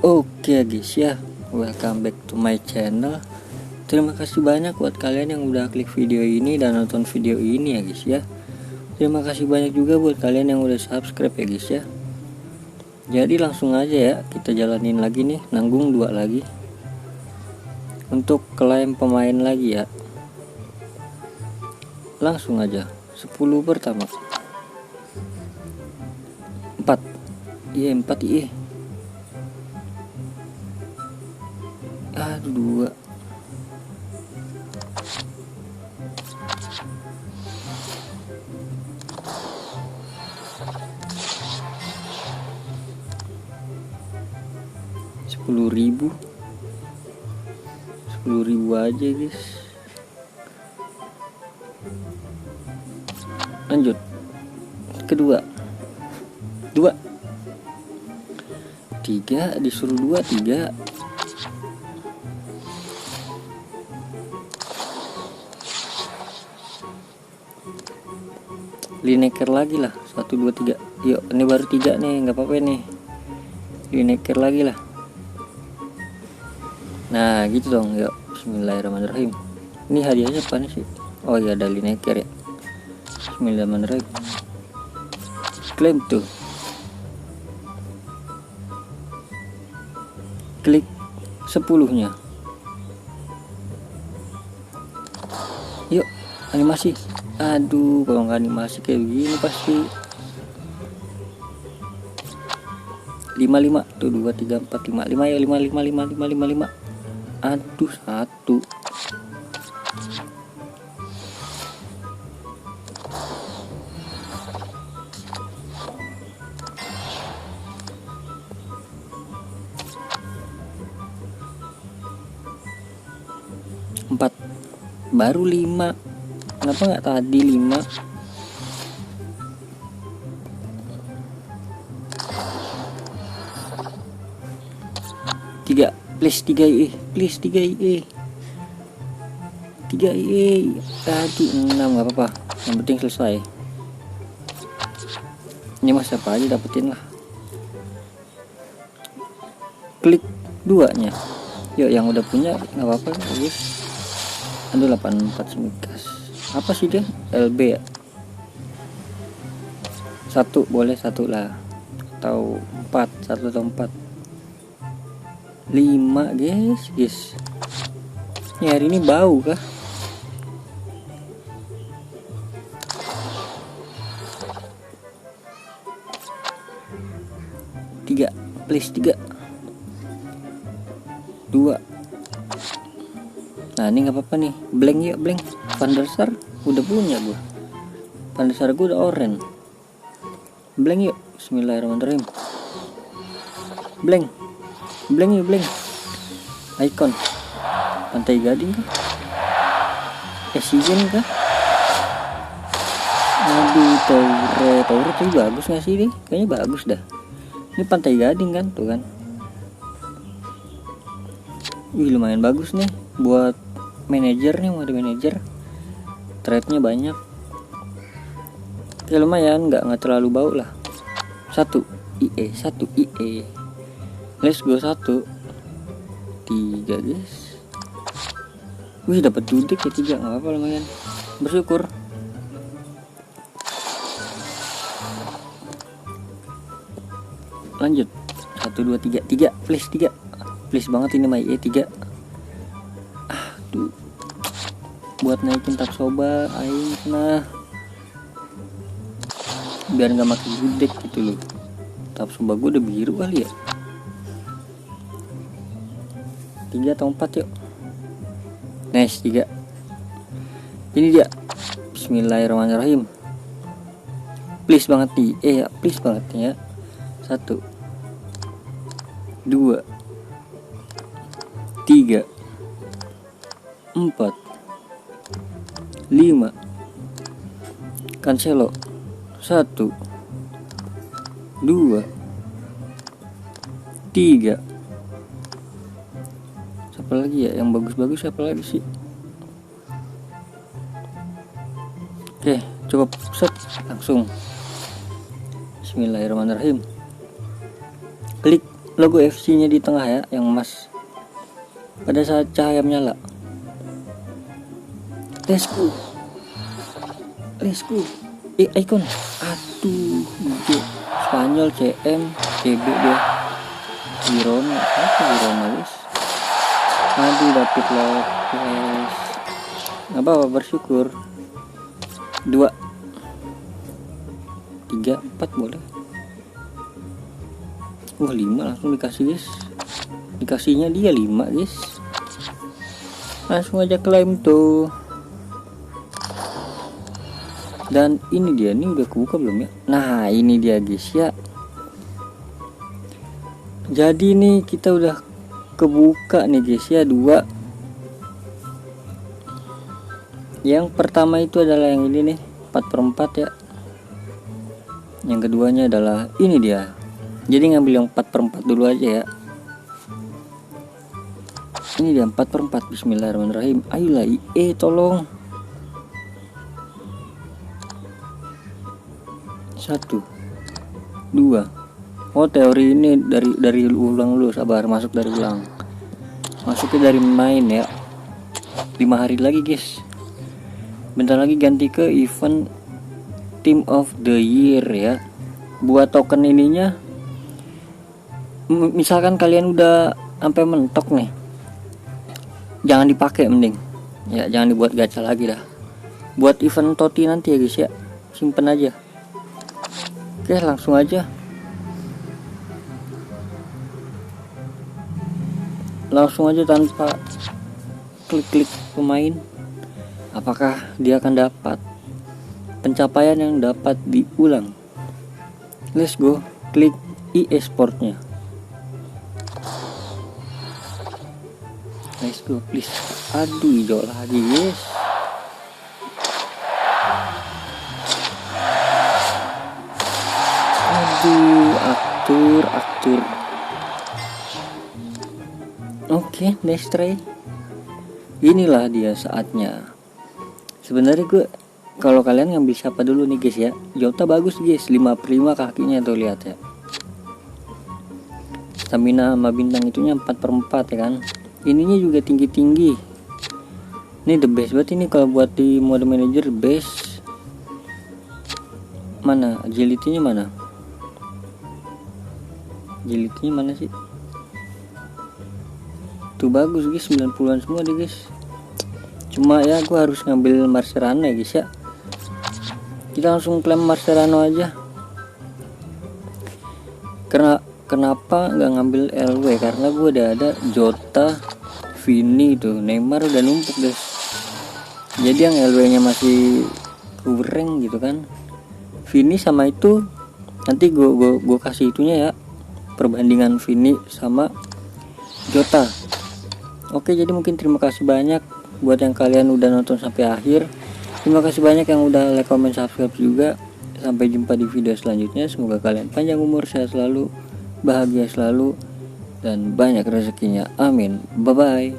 Oke guys ya, welcome back to my channel. Terima kasih banyak buat kalian yang udah klik video ini dan nonton video ini ya guys ya. Terima kasih banyak juga buat kalian yang udah subscribe ya guys ya. Jadi langsung aja ya, kita jalanin lagi nih, nanggung 2 lagi untuk klaim pemain lagi ya. Langsung aja 10 pertama 4 iya 4 iya. Aduh 2 10.000 aja guys. Lanjut kedua 2 3 disuruh 2 3 lineker lagi lah 1 2 3. Yuk ini baru 3 nih, nggak apa-apa nih, lineker lagi lah. Nah gitu dong. Yuk bismillahirrahmanirrahim. Ini hadiahnya apa nih sih? Oh iya ada lineker ya. Bismillahirrahmanirrahim. Klaim tuh, klik 10-nya. Yuk animasi. Aduh kalau nggak animasi kayak begini pasti 55 tuh 2 3 4 5 5 ya 5 5 5 5 5 5. Aduh 1 4 baru 5. Kenapa nggak tadi 5? 3 please 3 IE please 3 IE 3 IE tadi 6 nggak apa-apa, yang penting selesai. Ini mas apa aja dapetin lah. Klik 2-nya. Yuk yang udah punya nggak apa-apa guys. Aduh 84 semikas. Apa sih dia? LB ya. 1 boleh 1 lah, atau 4 1 atau 4 5 guys. Ini hari ini bau kah? Tiga please 3 2. Nah ini nggak apa-apa nih, blank ya blank. Van der Sar udah punya gue, Van der Sar gue udah orange. Blank yuk bismillahirrahmanirrahim. Blank yuk blank. Icon Pantai Gading kah? Season kah? Aduh Taure tuh bagus gak sih deh? Kayaknya bagus dah. Ini Pantai Gading kan tuh kan. Wih lumayan bagus nih buat manajer nih, mode manajer. Trade-nya banyak. Ya lumayan, nggak terlalu bau lah. 1 IE 1 IE. Let's go 1 3 guys. Wih dapat dudek ya 3, nggak apa-apa lumayan. Bersyukur. Lanjut 1 2 3 3 please 3 please banget ini my IE 3. Aduh buat naikin tap soba aing nah biar nggak makin gudeg gitu loh. Tap soba gue udah biru kali ya. 3 atau 4 yuk. Nice 3. Ini dia. Bismillahirrahmanirrahim. Please banget nih. Ya please banget nih ya. 1 2 3 4 5. Cancelo 1 2 3. Siapa lagi ya yang bagus-bagus, siapa lagi sih? Oke cukup set langsung. Bismillahirrahmanirrahim. Klik logo FC nya di tengah ya, yang emas pada saat cahaya menyala. Let's go icon. Aduh, Spanyol CM CB dia Girona guys. Aduh, David Lopez. Apa bersyukur 2 3 4 boleh. 5 langsung dikasih guys. Dikasihnya dia 5 guys. Langsung aja klaim tuh. Dan ini dia nih, udah kebuka belum ya? Nah ini dia guys ya. Jadi nih kita udah kebuka nih guys ya, 2. Yang pertama itu adalah yang ini nih, 4/4 ya. Yang keduanya adalah ini dia. Jadi ngambil yang 4/4 dulu aja ya. Ini dia 4/4. Bismillahirrahmanirrahim. Ayolah IE tolong. 1 2. Oh teori ini dari ulang dulu, sabar, masuk dari ulang. Masuknya dari main ya. 5 hari lagi guys. Bentar lagi ganti ke event Team of the Year ya. Buat token ininya, misalkan kalian udah sampai mentok nih, jangan dipakai mending. Ya jangan dibuat gacha lagi dah. Buat event Toti nanti ya guys ya. Simpen aja. Oke, langsung aja. Langsung aja tanpa klik-klik pemain. Apakah dia akan dapat pencapaian yang dapat diulang? Let's go. Klik EA Sportnya. Let's go please. Aduh, hijau lagi guys. Aktur. Oke, next try. Inilah dia saatnya. Sebenarnya gue, kalau kalian ngambil siapa dulu nih guys ya, Jota bagus guys, 5/5 kakinya tuh, lihat ya. Stamina sama bintang itunya 4/4 ya kan. Ininya juga tinggi-tinggi. Ini the best banget ini kalau buat di mode manager, best. Mana agility-nya mana? Agility-nya mana sih? Tuh bagus guys, 90-an semua deh guys. Cuma ya gue harus ngambil Mascherano ya guys ya. Kita langsung klaim Mascherano aja. Kenapa nggak ngambil LW? Karena gue udah ada Jota, Vini tuh, Neymar udah numpuk guys. Jadi yang LW nya masih kurang gitu kan. Vini sama itu nanti gue kasih itunya ya, perbandingan Vini sama Jota. Oke, jadi mungkin terima kasih banyak buat yang kalian udah nonton sampai akhir. Terima kasih banyak yang udah like, comment, subscribe juga. Sampai jumpa di video selanjutnya. Semoga kalian panjang umur, sehat selalu, bahagia selalu, dan banyak rezekinya. Amin. Bye bye.